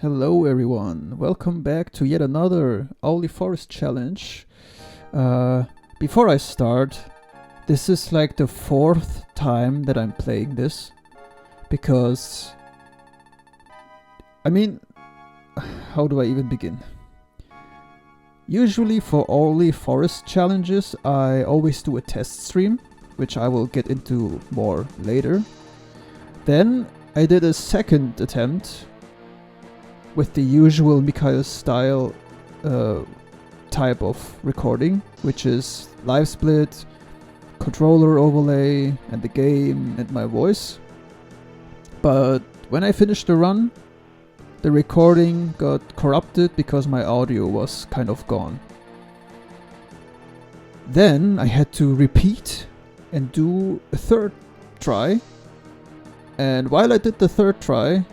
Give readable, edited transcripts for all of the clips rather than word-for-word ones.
Hello everyone, welcome back to yet another OwlyForest challenge. Before I start, this is like the fourth time that I'm playing this, because, how do I even begin? Usually for OwlyForest challenges I always do a test stream, which I will get into more later. Then I did a second attempt with the usual Mikâil style type of recording, which is live split, controller overlay, and the game and my voice. But when I finished the run, the recording got corrupted because my audio was kind of gone. Then I had to repeat and do a third try. And while I did the third try,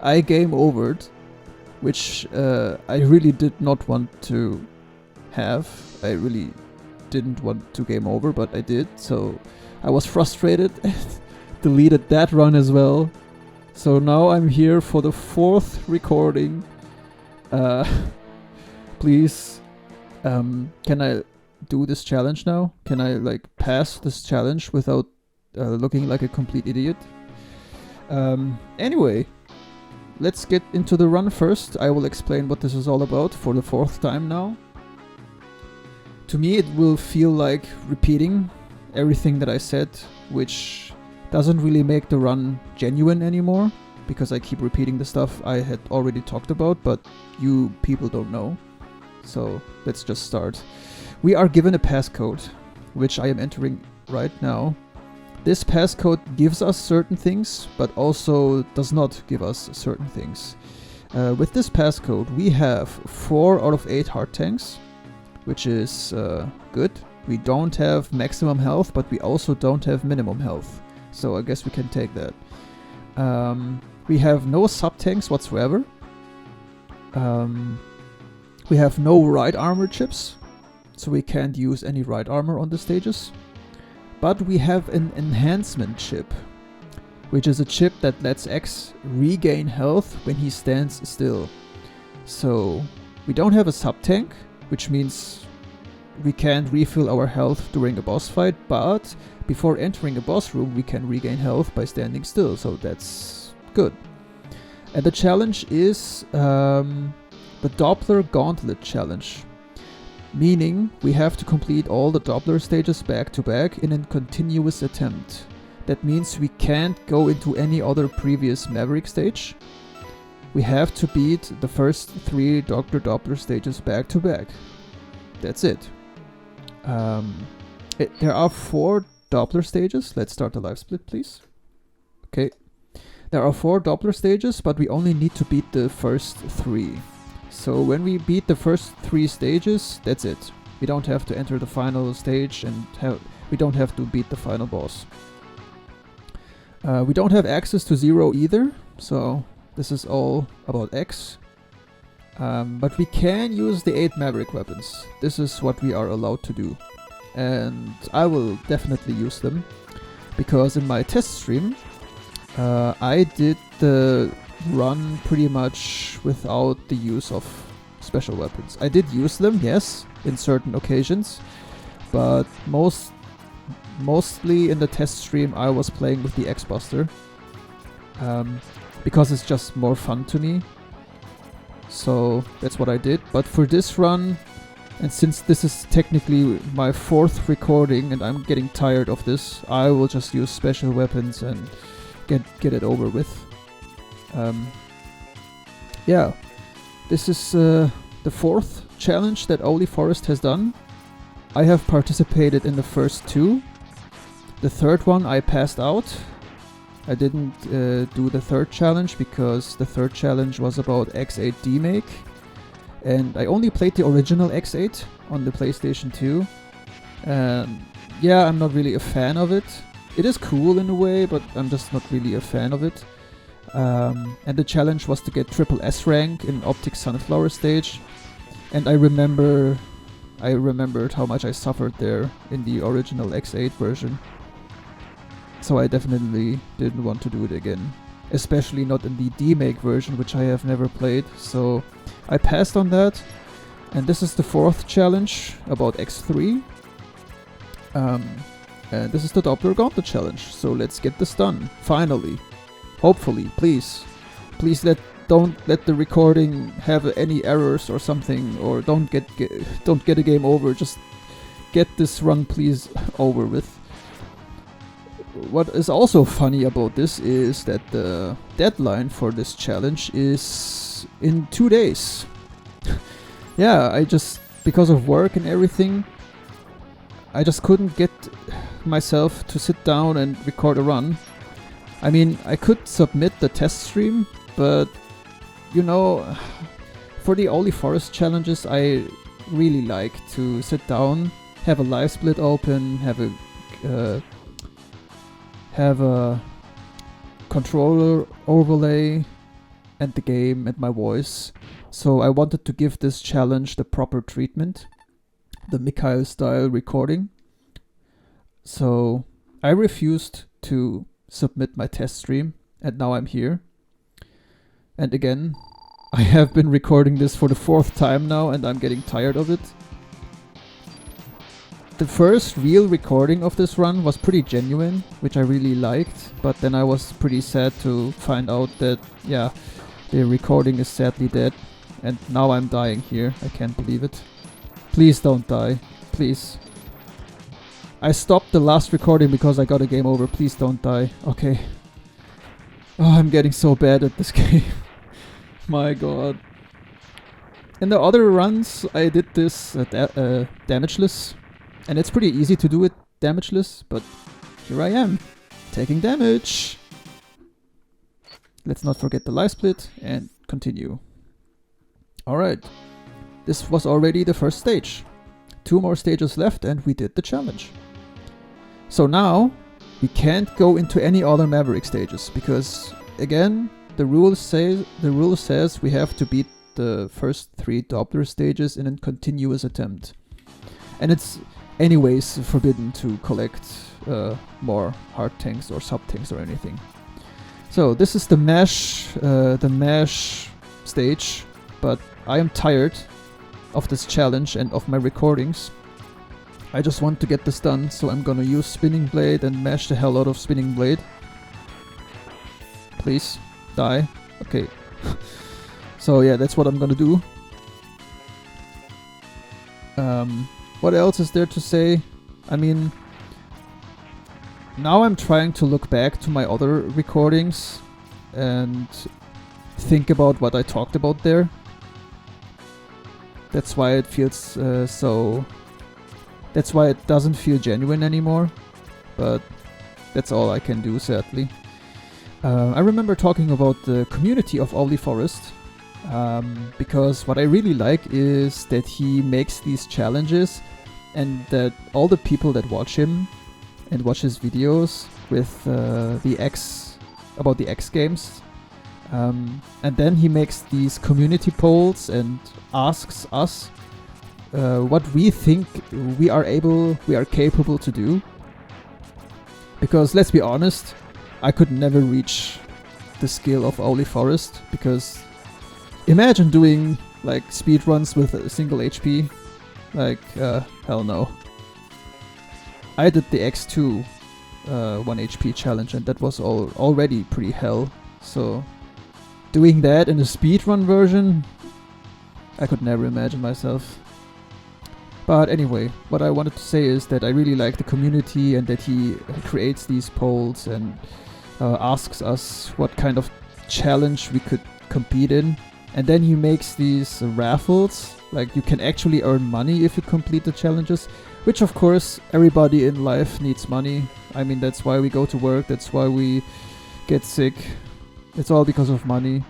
I game overed, which I really did not want to have. I really didn't want to game over, but I did, so I was frustrated and deleted that run as well. So now I'm here for the fourth recording. Please, can I do this challenge now? Can I pass this challenge without looking like a complete idiot? Anyway, let's get into the run first. I will explain what this is all about for the fourth time now. To me, it will feel like repeating everything that I said, which doesn't really make the run genuine anymore, because I keep repeating the stuff I had already talked about, but you people don't know. So let's just start. We are given a passcode, which I am entering right now. This passcode gives us certain things, but also does not give us certain things. With this passcode, we have 4 out of 8 heart tanks, which is good. We don't have maximum health, but we also don't have minimum health. So I guess we can take that. We have no sub-tanks whatsoever. We have no right armor chips, so we can't use any right armor on the stages. But we have an enhancement chip, which is a chip that lets X regain health when he stands still. So we don't have a sub-tank, which means we can't refill our health during a boss fight, but before entering a boss room we can regain health by standing still, so that's good. And the challenge is the Doppler Gauntlet challenge. Meaning, we have to complete all the Doppler stages back to back in a continuous attempt. That means we can't go into any other previous Maverick stage. We have to beat the first 3 Dr. Doppler stages back to back. That's it. There are 4 Doppler stages. Let's start the live split, please. Okay. There are 4 Doppler stages, but we only need to beat the first 3. So when we beat the first 3 stages, that's it. We don't have to enter the final stage and we don't have to beat the final boss. We don't have access to 0 either, so this is all about X. But we can use the 8 Maverick weapons. This is what we are allowed to do. And I will definitely use them, because in my test stream I did the run pretty much without the use of special weapons. I did use them, yes, in certain occasions, but mostly in the test stream I was playing with the X-Buster, because it's just more fun to me. So that's what I did. But for this run, and since this is technically my 4th recording and I'm getting tired of this, I will just use special weapons and get it over with. Yeah, this is the 4th challenge that OwlyForest has done. I have participated in the first 2. The third one I passed out. I didn't do the third challenge because the third challenge was about X8 demake, and I only played the original X8 on the PlayStation 2. And yeah, I'm not really a fan of it. It is cool in a way, but I'm just not really a fan of it. And the challenge was to get triple S rank in Optic Sunflower stage, and I remembered how much I suffered there in the original X8 version. So I definitely didn't want to do it again. especially not in the demake version, which I have never played, so I passed on that. And this is the 4th challenge about X3. And this is the Doppler Gauntlet challenge, so let's get this done, finally. Hopefully, please. Please don't let the recording have any errors or something, or don't get a game over, just get this run please over with. What is also funny about this is that the deadline for this challenge is in 2 days. Yeah, I just, because of work and everything, I just couldn't get myself to sit down and record a run. I mean, I could submit the test stream, but you know, for the OwlyForest challenges I really like to sit down, have a live split open, have a controller overlay and the game and my voice. So I wanted to give this challenge the proper treatment, the Mikâil style recording. So I refused to submit my test stream, and now I'm here. And again, I have been recording this for the 4th time now, and I'm getting tired of it. The first real recording of this run was pretty genuine, which I really liked, but then I was pretty sad to find out that, yeah, the recording is sadly dead, and now I'm dying here. I can't believe it. Please don't die. Please. I stopped the last recording because I got a game over. Please don't die. Okay. Oh, I'm getting so bad at this game. My god. In the other runs, I did this damageless. And it's pretty easy to do it damageless, but here I am, taking damage. Let's not forget the live split and continue. Alright. This was already the first stage. 2 more stages left and we did the challenge. So now we can't go into any other Maverick stages because, again, the rule says we have to beat the first 3 Doppler stages in a continuous attempt. And it's anyways forbidden to collect more hard tanks or sub tanks or anything. So this is the mesh stage, but I am tired of this challenge and of my recordings. I just want to get this done, so I'm gonna use Spinning Blade and mash the hell out of Spinning Blade. Please, die. Okay. So yeah, that's what I'm gonna do. What else is there to say? I mean, now I'm trying to look back to my other recordings and think about what I talked about there. That's why it feels that's why it doesn't feel genuine anymore, but that's all I can do, sadly. I remember talking about the community of OwlyForest, because what I really like is that he makes these challenges and that all the people that watch him and watch his videos with about the X games, and then he makes these community polls and asks us what we think we are capable to do. Because let's be honest, I could never reach the skill of OwlyForest, because imagine doing like speedruns with a single HP. Like, hell no. I did the X2 1 HP challenge and that was already pretty hell. So doing that in a speedrun version, I could never imagine myself. But anyway, what I wanted to say is that I really like the community and that he creates these polls and asks us what kind of challenge we could compete in. And then he makes these raffles, like you can actually earn money if you complete the challenges, which of course everybody in life needs money. I mean, that's why we go to work, that's why we get sick. It's all because of money.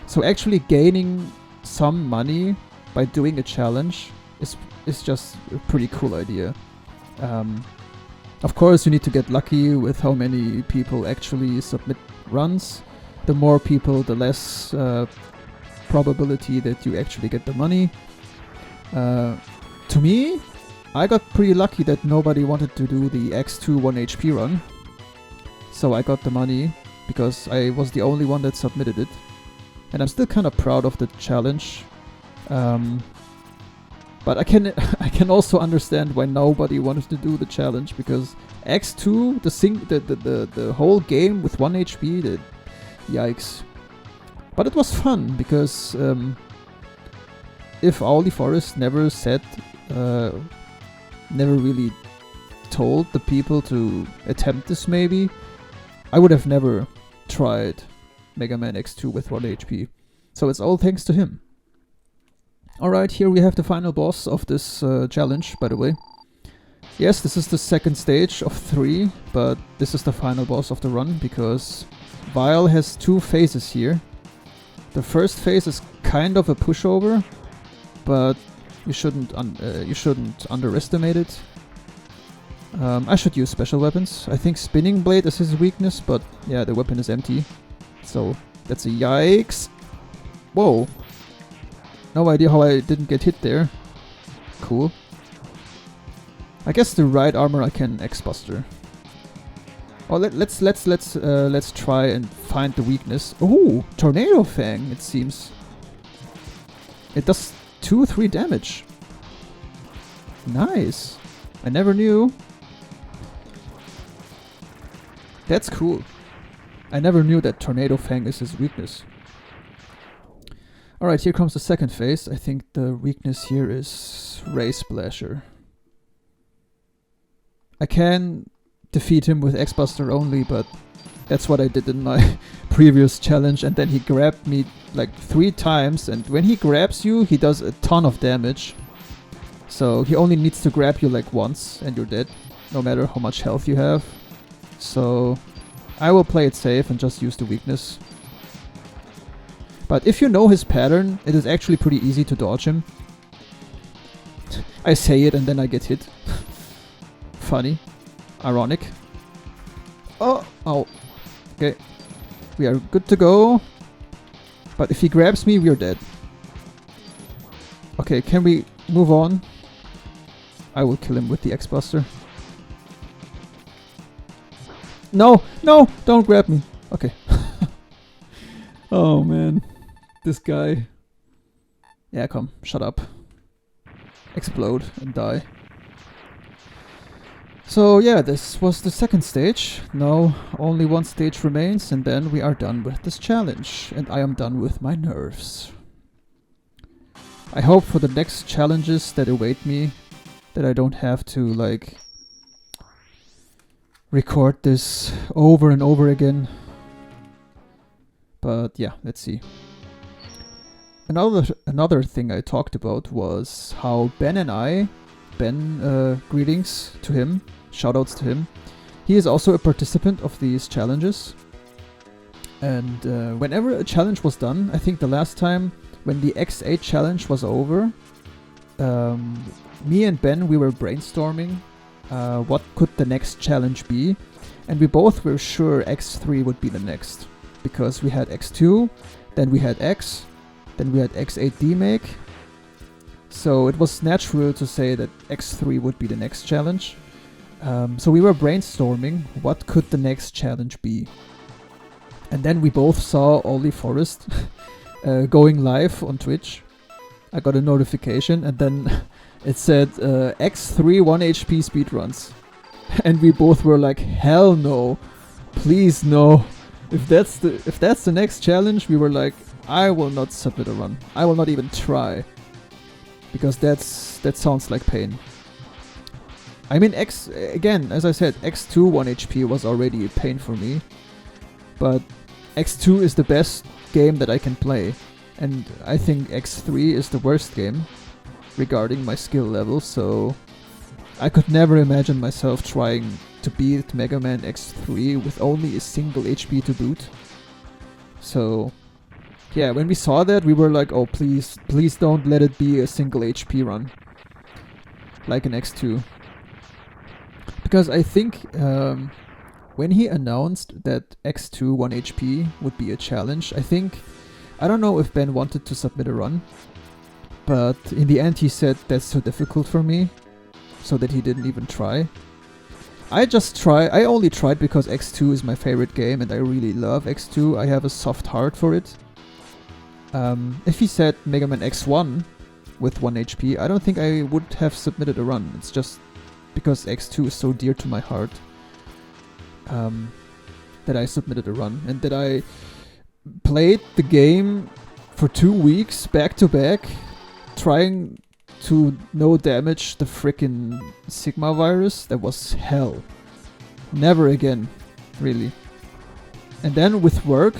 So actually gaining some money by doing a challenge is just a pretty cool idea. Of course you need to get lucky with how many people actually submit runs. The more people, the less probability that you actually get the money. To me, I got pretty lucky that nobody wanted to do the X2 1 HP run. So I got the money because I was the only one that submitted it. And I'm still kind of proud of the challenge. But I can also understand why nobody wanted to do the challenge, because X2, the whole game with 1 HP, yikes. But it was fun, because if OwlyForest never said, never really told the people to attempt this maybe, I would have never tried Mega Man X2 with 1 HP. So it's all thanks to him. Alright, here we have the final boss of this challenge, by the way. Yes, this is the second stage of 3, but this is the final boss of the run, because Vile has 2 phases here. The first phase is kind of a pushover, but you shouldn't underestimate it. I should use special weapons. I think Spinning Blade is his weakness, but yeah, the weapon is empty. So that's a yikes. Whoa. No idea how I didn't get hit there. Cool. I guess the right armor I can X-Buster. Oh, let's try and find the weakness. Ooh, Tornado Fang, it seems. It does 2-3 damage. Nice. I never knew. That's cool. I never knew that Tornado Fang is his weakness. Alright, here comes the second phase. I think the weakness here is Ray Splasher. I can defeat him with X-Buster only, but that's what I did in my previous challenge, and then he grabbed me like 3 times, and when he grabs you, he does a ton of damage. So he only needs to grab you like once, and you're dead, no matter how much health you have. So I will play it safe and just use the weakness. But if you know his pattern, it is actually pretty easy to dodge him. I say it and then I get hit. Funny. Ironic. Oh! Oh. Okay. We are good to go. But if he grabs me, we are dead. Okay, can we move on? I will kill him with the X-Buster. No! No! Don't grab me! Okay. Oh man. This guy. Yeah, come. Shut up. Explode and die. So yeah, this was the second stage. Now only 1 stage remains, and then we are done with this challenge. And I am done with my nerves. I hope for the next challenges that await me that I don't have to like record this over and over again. But yeah, let's see. Another thing I talked about was how Ben and I, greetings to him, shoutouts to him. He is also a participant of these challenges. And whenever a challenge was done, I think the last time when the X8 challenge was over, me and Ben, we were brainstorming what could the next challenge be. And we both were sure X3 would be the next. Because we had X2, then we had X, then we had X8 demake. So it was natural to say that X3 would be the next challenge. So we were brainstorming what could the next challenge be. And then we both saw OwlyForest going live on Twitch. I got a notification and then it said X3 1 HP speedruns. And we both were like, hell no, please no. If that's the next challenge, we were like, I will not submit a run. I will not even try. Because that sounds like pain. I mean, again, as I said, X2 1 HP was already a pain for me. But X2 is the best game that I can play. And I think X3 is the worst game regarding my skill level, so I could never imagine myself trying to beat Mega Man X3 with only a single HP to boot. So yeah, when we saw that, we were like, oh please don't let it be a single HP run like an X2. Because I think when he announced that X2 1 HP would be a challenge, I don't know if Ben wanted to submit a run, but in the end he said that's so difficult for me, so that he didn't even try. I only tried because X2 is my favorite game and I really love X2. I have a soft heart for it. If he said Mega Man X1 with 1 HP, I don't think I would have submitted a run. It's just because X2 is so dear to my heart that I submitted a run. And that I played the game for 2 weeks back to back, trying to no damage the frickin' Sigma virus. That was hell. Never again, really. And then with work,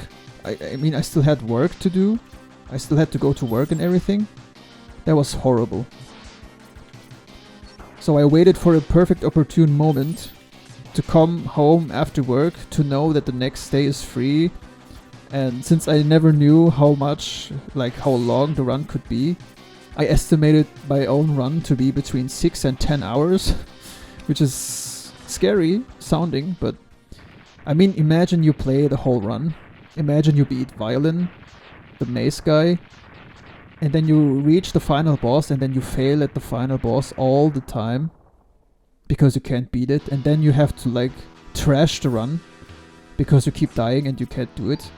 I mean I still had work to do. I still had to go to work and everything. That was horrible. So I waited for a perfect opportune moment to come home after work to know that the next day is free. And since I never knew how long the run could be, I estimated my own run to be between 6 and 10 hours, which is scary sounding, but I mean, imagine you play the whole run. Imagine you beat Violin, the maze guy, and then you reach the final boss and then you fail at the final boss all the time because you can't beat it, and then you have to trash the run because you keep dying and you can't do it.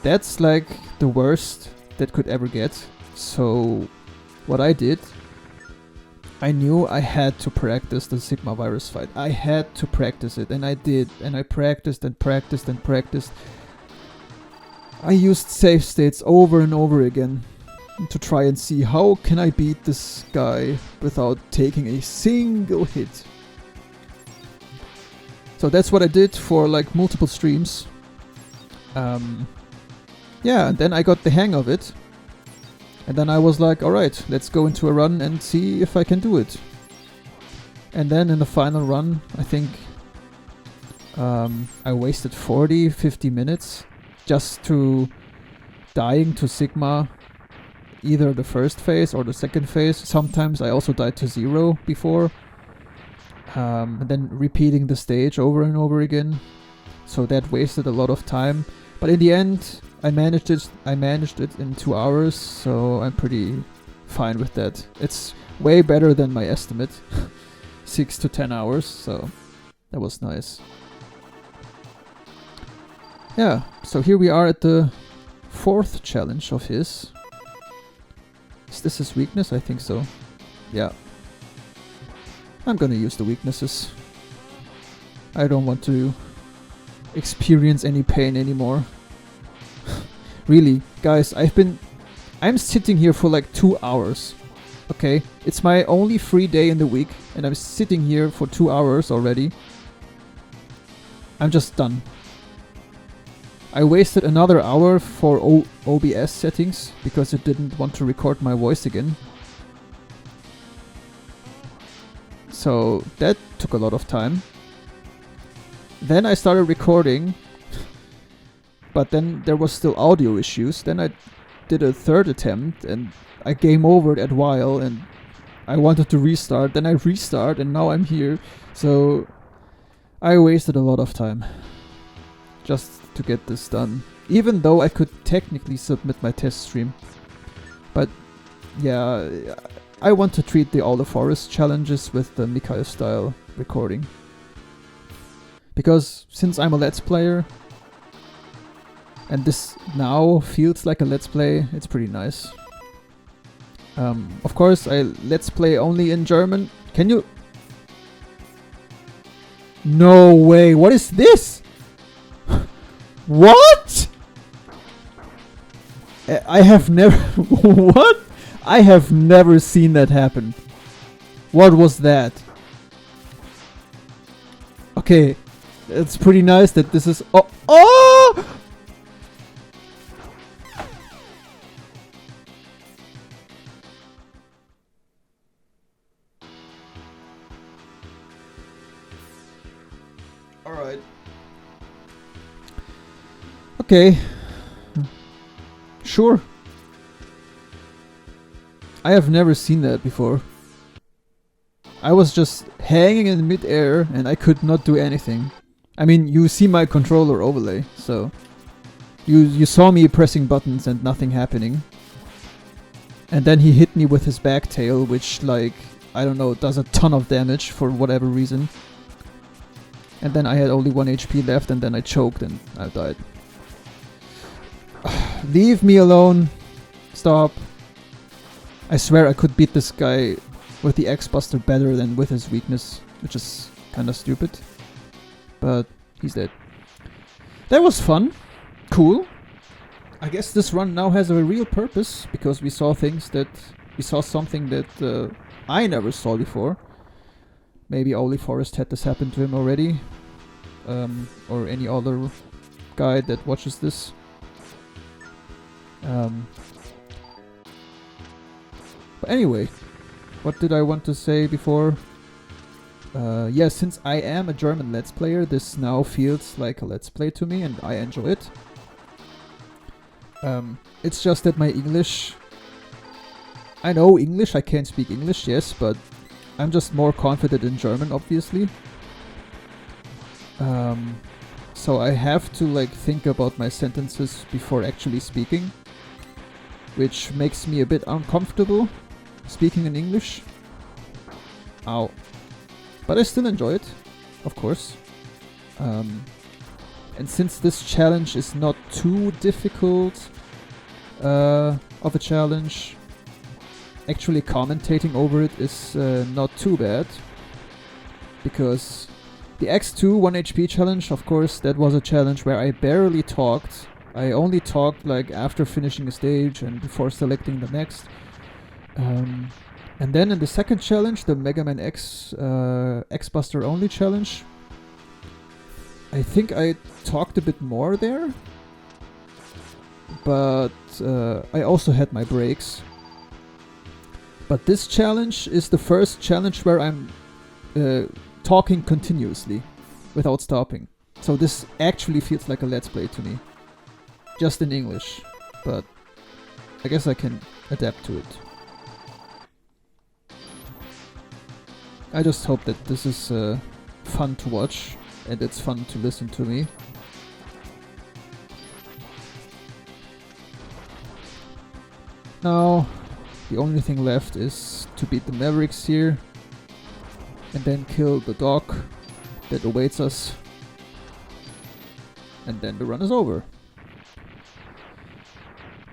That's like the worst that could ever get. So what I did, I knew I had to practice the Sigma virus fight. I had to practice it, and I did, and I practiced and practiced and practiced. I used save states over and over again to try and see how can I beat this guy without taking a single hit. So that's what I did for multiple streams. Yeah, and then I got the hang of it. And then I was like, alright, let's go into a run and see if I can do it. And then in the final run, I think I wasted 40-50 minutes just to dying to Sigma, either the first phase or the second phase. Sometimes I also died to 0 before. And then repeating the stage over and over again. So that wasted a lot of time. But in the end, I managed it in 2 hours, so I'm pretty fine with that. It's way better than my estimate. 6 to 10 hours, so that was nice. Yeah, so here we are at the 4th challenge of his. Is this his weakness? I think so. Yeah. I'm gonna use the weaknesses. I don't want to experience any pain anymore. Really, guys, I'm sitting here for 2 hours. Okay, it's my only free day in the week, and I'm sitting here for 2 hours already. I'm just done. I wasted another hour for OBS settings because it didn't want to record my voice again. So that took a lot of time. Then I started recording. But then there was still audio issues. Then I did a 3rd attempt and I game overed at while and I wanted to restart. Then I restart and now I'm here. So I wasted a lot of time just to get this done. Even though I could technically submit my test stream. But yeah, I want to treat the OwlyForest challenges with the Mikâil style recording. Because since I'm a Let's Player, and this now feels like a Let's Play, it's pretty nice. Of course, I Let's Play only in German. Can you... No way, what is this? What? I have never... What? I have never seen that happen. What was that? Okay, it's pretty nice that this is... Oh! Oh! Alright. Okay. Sure. I have never seen that before. I was just hanging in mid-air and I could not do anything. I mean, you see my controller overlay, so... You saw me pressing buttons and nothing happening. And then he hit me with his back tail, which, I don't know, does a ton of damage for whatever reason. And then I had only 1 HP left, and then I choked and I died. Leave me alone. Stop. I swear I could beat this guy with the X-Buster better than with his weakness, which is kind of stupid. But he's dead. That was fun. Cool. I guess this run now has a real purpose, because we saw something that I never saw before. Maybe OwlyForest had this happen to him already. Or any other guy that watches this. But anyway, what did I want to say before? Yeah, since I am a German Let's Player, this now feels like a Let's Play to me, and I enjoy it. It's just that my English... I know English, I can speak English, yes, but I'm just more confident in German, obviously. So I have to like think about my sentences before actually speaking, which makes me a bit uncomfortable speaking in English. Ow. But I still enjoy it, of course. And since this challenge is not too difficult of a challenge, actually commentating over it is not too bad. Because the X2 1 HP challenge, of course, that was a challenge where I barely talked. I only talked like after finishing a stage and before selecting the next. And then in the second challenge, the Mega Man X X-Buster only challenge, I think I talked a bit more there. But I also had my breaks. But this challenge is the first challenge where I'm talking continuously without stopping. So this actually feels like a Let's Play to me. Just in English. But I guess I can adapt to it. I just hope that this is fun to watch and it's fun to listen to me. Now, the only thing left is to beat the Mavericks here and then kill the dog that awaits us. And then the run is over.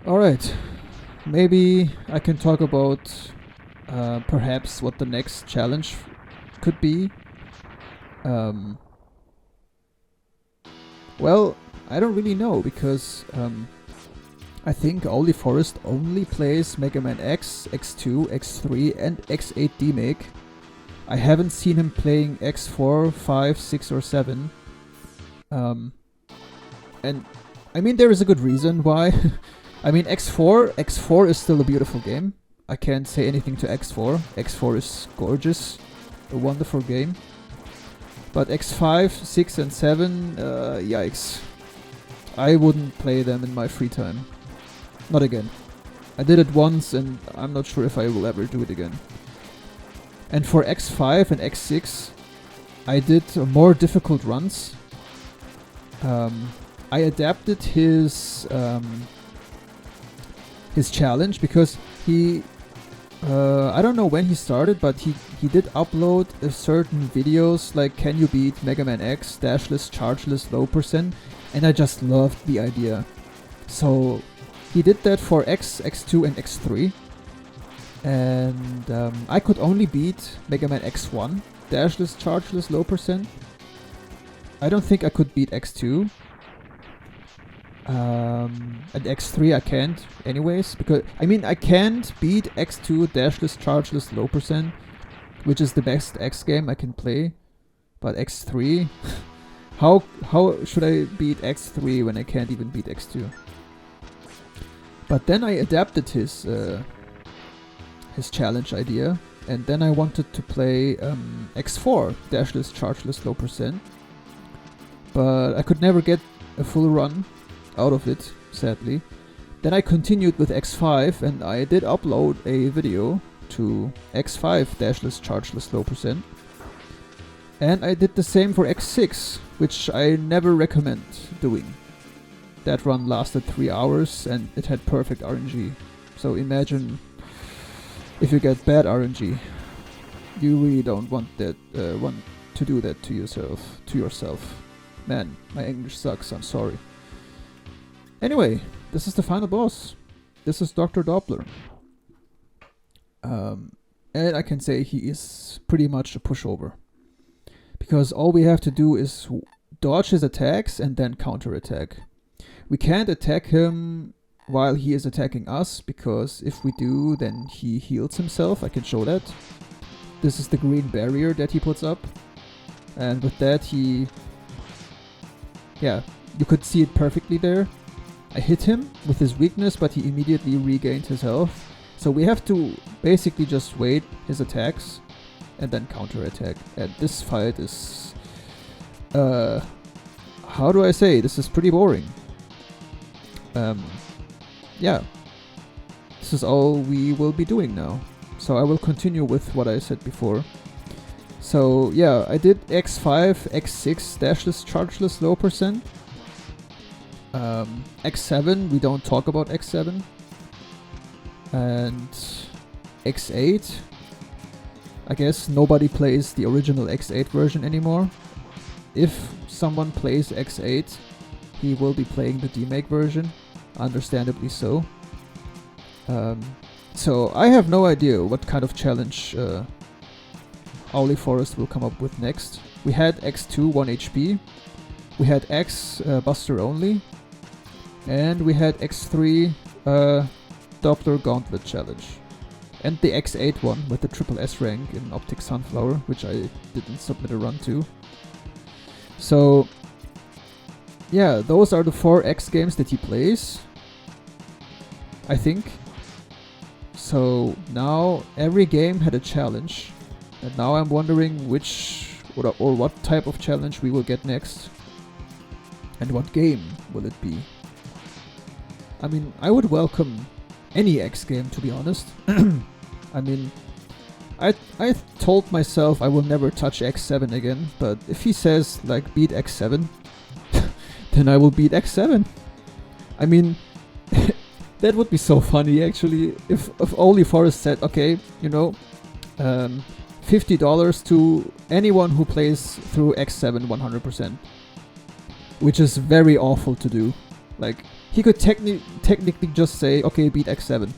Alright, maybe I can talk about perhaps what the next challenge could be. Well, I don't really know, because I think OwlyForest only plays Mega Man X, X2, X3 and X8 DMake. I haven't seen him playing X4, 5, 6 or 7. And I mean, there is a good reason why. I mean, X4 is still a beautiful game. I can't say anything to X4. X4 is gorgeous, a wonderful game. But X5, 6 and 7, yikes. I wouldn't play them in my free time. Not again. I did it once and I'm not sure if I will ever do it again. And for X5 and X6, I did more difficult runs. I adapted his challenge because he... I don't know when he started, but he did upload certain videos like can you beat Mega Man X, dashless, chargeless, low percent, and I just loved the idea. So he did that for X, X2 and X3, and I could only beat Mega Man X1, dashless, chargeless, low percent. I don't think I could beat X2. And X3 I can't anyways, because I mean I can't beat X2 dashless, chargeless, low percent, which is the best X game I can play. But X3, how should I beat X3 when I can't even beat X2? But then I adapted his challenge idea, and then I wanted to play X4 dashless, chargeless, low percent, but I could never get a full run out of it, sadly. Then I continued with X5 and I did upload a video to X5 dashless, chargeless, low percent. And I did the same for X6, which I never recommend doing. That run lasted 3 hours and it had perfect RNG. So imagine if you get bad RNG. You really don't want that, want to do that to yourself. Man, my English sucks, I'm sorry. Anyway, this is the final boss. This is Dr. Doppler. And I can say he is pretty much a pushover. Because all we have to do is dodge his attacks and then counterattack. We can't attack him while he is attacking us, because if we do, then he heals himself. I can show that. This is the green barrier that he puts up. And with that yeah, you could see it perfectly there. I hit him with his weakness, but he immediately regained his health. So we have to basically just wait his attacks and then counterattack. And this fight is... how do I say? This is pretty boring. Yeah. This is all we will be doing now. So I will continue with what I said before. So yeah, I did X5, X6, dashless, chargeless, low percent. X7, we don't talk about X7. And X8, I guess nobody plays the original X8 version anymore. If someone plays X8, he will be playing the demake version, understandably so. So I have no idea what kind of challenge OwlyForest will come up with next. We had X2 1 HP, we had X Buster only, and we had X3 Doppler Gauntlet challenge. And the X8 one with the triple S rank in Optic Sunflower, which I didn't submit a run to. So yeah, those are the 4 X games that he plays, I think. So now every game had a challenge, and now I'm wondering which or what type of challenge we will get next, and what game will it be. I mean, I would welcome any X game, to be honest. I mean, I told myself I will never touch X7 again, but if he says like beat X7, then I will beat X7. I mean, that would be so funny actually if OwlyForest said, okay, you know, $50 to anyone who plays through X7 100%, which is very awful to do. Like, he could technically just say, okay, beat X7.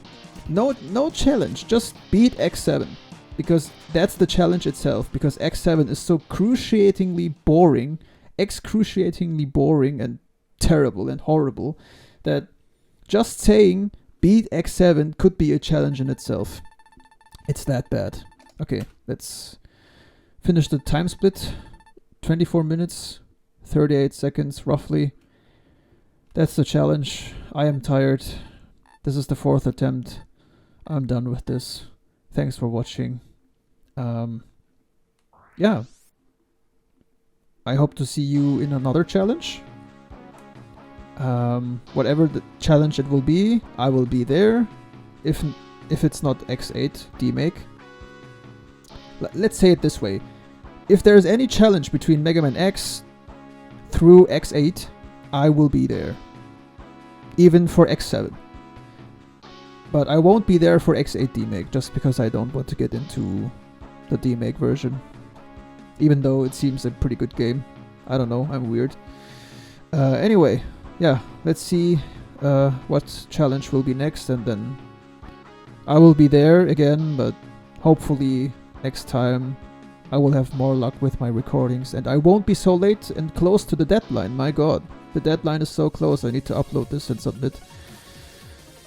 No challenge, just beat X7. Because that's the challenge itself, because X7 is so excruciatingly boring and terrible and horrible, that just saying beat X7 could be a challenge in itself. It's that bad. Okay, let's finish the time split. 24 minutes, 38 seconds roughly. That's the challenge. I am tired. This is the 4th attempt. I'm done with this. Thanks for watching. Yeah. I hope to see you in another challenge. Whatever the challenge it will be, I will be there. If it's not X8 demake. Let's say it this way. If there's any challenge between Mega Man X through X8, I will be there. Even for X7. But I won't be there for X8 demake, just because I don't want to get into the demake version. Even though it seems a pretty good game. I don't know, I'm weird. Anyway, yeah, let's see what challenge will be next, and then I will be there again, but hopefully next time I will have more luck with my recordings, and I won't be so late and close to the deadline. My god, the deadline is so close, I need to upload this and submit.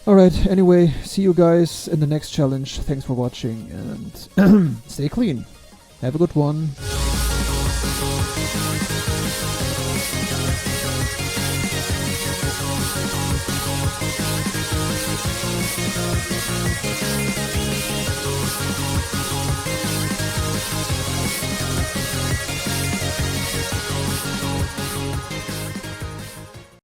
Alright, anyway, see you guys in the next challenge. Thanks for watching, and stay clean. Have a good one.